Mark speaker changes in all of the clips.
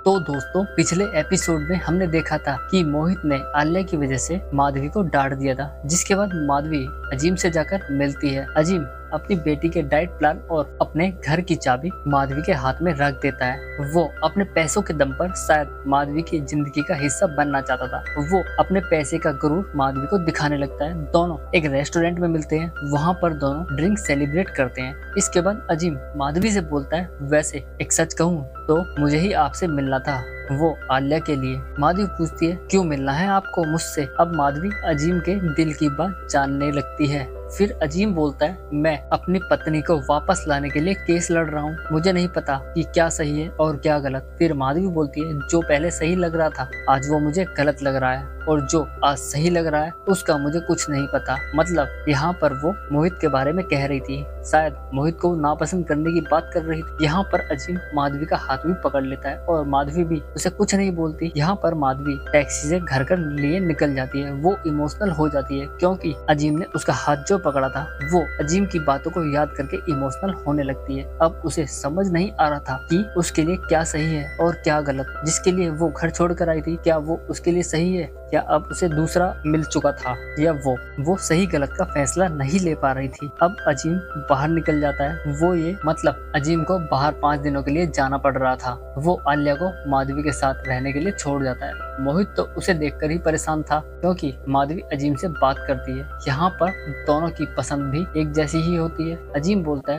Speaker 1: तो दोस्तों, पिछले एपिसोड में हमने देखा था कि मोहित ने आल्या की वजह से माधवी को डांट दिया था, जिसके बाद माधवी अजीम से जाकर मिलती है। अजीम अपनी बेटी के डाइट प्लान और अपने घर की चाबी माधवी के हाथ में रख देता है। वो अपने पैसों के दम पर शायद माधवी की जिंदगी का हिस्सा बनना चाहता था। वो अपने पैसे का गुरूर माधवी को दिखाने लगता है। दोनों एक रेस्टोरेंट में मिलते हैं, वहाँ पर दोनों ड्रिंक सेलिब्रेट करते हैं। इसके बाद अजीम माधवी से बोलता है, वैसे एक सच कहूँ तो मुझे ही आपसे मिलना था, वो आल्या के लिए। माधवी पूछती है, क्यों मिलना है आपको मुझसे? अब माधवी अजीम के दिल की बात जानने लगती है। फिर अजीम बोलता है, मैं अपनी पत्नी को वापस लाने के लिए केस लड़ रहा हूँ, मुझे नहीं पता कि क्या सही है और क्या गलत। फिर माधवी बोलती है, जो पहले सही लग रहा था आज वो मुझे गलत लग रहा है, और जो आज सही लग रहा है उसका मुझे कुछ नहीं पता। मतलब यहाँ पर वो मोहित के बारे में कह रही थी, शायद मोहित को नापसंद करने की बात कर रही थी। यहाँ पर अजीम माधवी का हाथ भी पकड़ लेता है और माधवी भी उसे कुछ नहीं बोलती। यहाँ पर माधवी टैक्सी से घर के लिए निकल जाती है। वो इमोशनल हो जाती है क्योंकि अजीम ने उसका हाथ जो पकड़ा था वो अजीम की बातों को याद करके इमोशनल होने लगती है। अब उसे समझ नहीं आ रहा था कि उसके लिए क्या सही है और क्या गलत। जिसके लिए वो घर छोड़कर आई थी, क्या वो उसके लिए सही है या अब उसे दूसरा मिल चुका था, या वो सही गलत का फैसला नहीं ले पा रही थी। अब अजीम बाहर निकल जाता है। वो ये मतलब अजीम को बाहर 5 दिनों के लिए जाना पड़ रहा था। वो आल्या को माधवी के साथ रहने के लिए छोड़ जाता है। मोहित तो उसे देखकर ही परेशान था क्योंकि माधवी अजीम से बात करती है। यहाँ पर दोनों की पसंद भी एक जैसी ही होती है। अजीम बोलता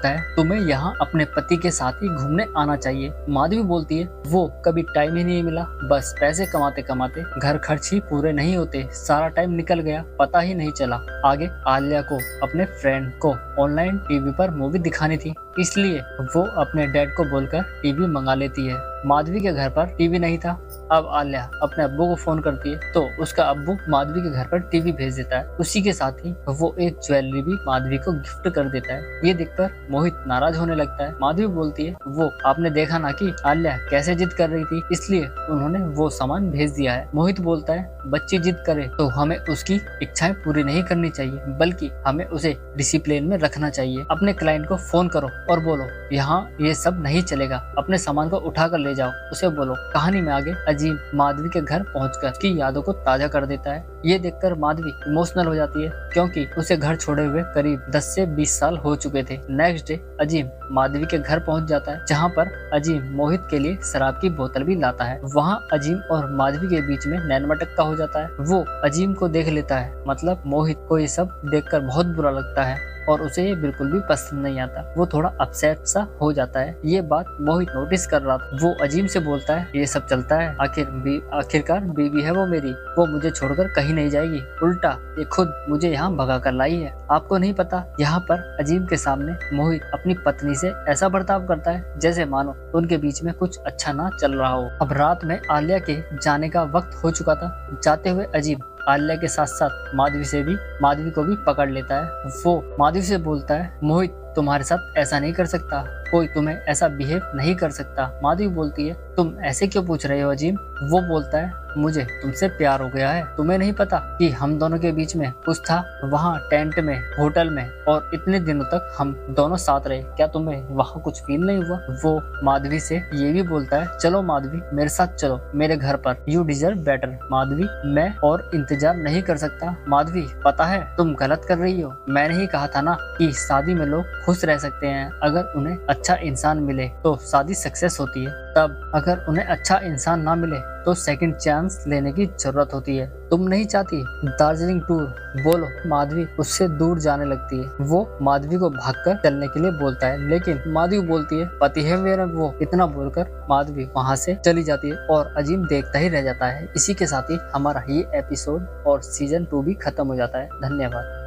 Speaker 1: है तुम्हें यहाँ अपने पति के साथ ही घूमने आना चाहिए। माधवी बोलती है, वो कभी टाइम ही नहीं मिला, बस पैसे कमाते कमाते घर खर्च ही पूरे नहीं होते, सारा टाइम निकल गया, पता ही नहीं चला। आगे आल्या को अपने फ्रेंड को ऑनलाइन टीवी पर मूवी दिखानी थी, इसलिए वो अपने डैड को बोलकर टीवी मंगा लेती है। माधवी के घर पर टीवी नहीं था। अब आल्या अपने अब्बू को फोन करती है तो उसका अब्बू माधवी के घर पर टीवी भेज देता है। उसी के साथ ही वो एक ज्वेलरी भी माधवी को गिफ्ट कर देता है। ये देखकर मोहित नाराज होने लगता है। माधवी बोलती है, वो आपने देखा ना कि आल्या कैसे जिद कर रही थी, इसलिए उन्होंने वो सामान भेज दिया है। मोहित बोलता है, बच्ची जिद करे तो हमें उसकी इच्छाएं पूरी नहीं करनी चाहिए, बल्कि हमें उसे डिसिप्लिन में रखना चाहिए। अपने क्लाइंट को फोन करो और बोलो, यहाँ ये सब नहीं चलेगा, अपने सामान को उठा कर ले जाओ, उसे बोलो। कहानी में आगे अजीम माधवी के घर पहुंचकर उसकी यादों को ताजा कर देता है। ये देखकर माधवी इमोशनल हो जाती है क्योंकि उसे घर छोड़े हुए करीब 10 से 20 साल हो चुके थे। नेक्स्ट डे अजीम माधवी के घर पहुंच जाता है, जहां पर अजीम मोहित के लिए शराब की बोतल भी लाता है। वहां अजीम और माधवी के बीच में नैन मटक्का हो जाता है। वो अजीम को देख लेता है, मतलब मोहित को ये सब देखकर बहुत बुरा लगता है और उसे ये बिल्कुल भी पसंद नहीं आता। वो थोड़ा अपसेट सा हो जाता है। ये बात मोहित नोटिस कर रहा था। वो अजीम से बोलता है, ये सब चलता है, आखिरकार बीवी है वो मेरी, वो मुझे छोड़कर कहीं नहीं जाएगी, उल्टा ये खुद मुझे यहाँ भगा कर लाई है। आपको नहीं पता, यहाँ पर अजीम के सामने मोहित अपनी पत्नी से ऐसा बर्ताव करता है जैसे मानो उनके बीच में कुछ अच्छा ना चल रहा हो। अब रात में आल्या के जाने का वक्त हो चुका था। जाते हुए अजीम आल्या के साथ साथ माधवी को भी पकड़ लेता है। वो माधवी से बोलता है, मोहित तुम्हारे साथ ऐसा नहीं कर सकता, कोई तुम्हें ऐसा बिहेव नहीं कर सकता। माधवी बोलती है, तुम ऐसे क्यों पूछ रहे हो अजीम? वो बोलता है, मुझे तुमसे प्यार हो गया है, तुम्हें नहीं पता कि हम दोनों के बीच में कुछ था, वहाँ टेंट में, होटल में, और इतने दिनों तक हम दोनों साथ रहे, क्या तुम्हें वहाँ कुछ फील नहीं हुआ? वो माधवी से ये भी बोलता है, चलो माधवी मेरे साथ चलो मेरे घर पर, यू डिजर्व बेटर। माधवी, मैं और इंतजार नहीं कर सकता। माधवी, पता है तुम गलत कर रही हो, मैंने ही कहा था ना कि शादी में लोग खुश रह सकते हैं, अगर उन्हें अच्छा इंसान मिले तो शादी सक्सेस होती है, तब अगर उन्हें अच्छा इंसान ना मिले तो सेकंड चांस लेने की जरूरत होती है। तुम नहीं चाहती दार्जिलिंग टूर? बोलो। माधवी उससे दूर जाने लगती है। वो माधवी को भागकर चलने के लिए बोलता है, लेकिन माधवी बोलती है, पति है मेरा वो। इतना बोलकर माधवी वहाँ से चली जाती है और अजीम देखता ही रह जाता है। इसी के साथ ही हमारा ये एपिसोड और सीजन 2 भी खत्म हो जाता है। धन्यवाद।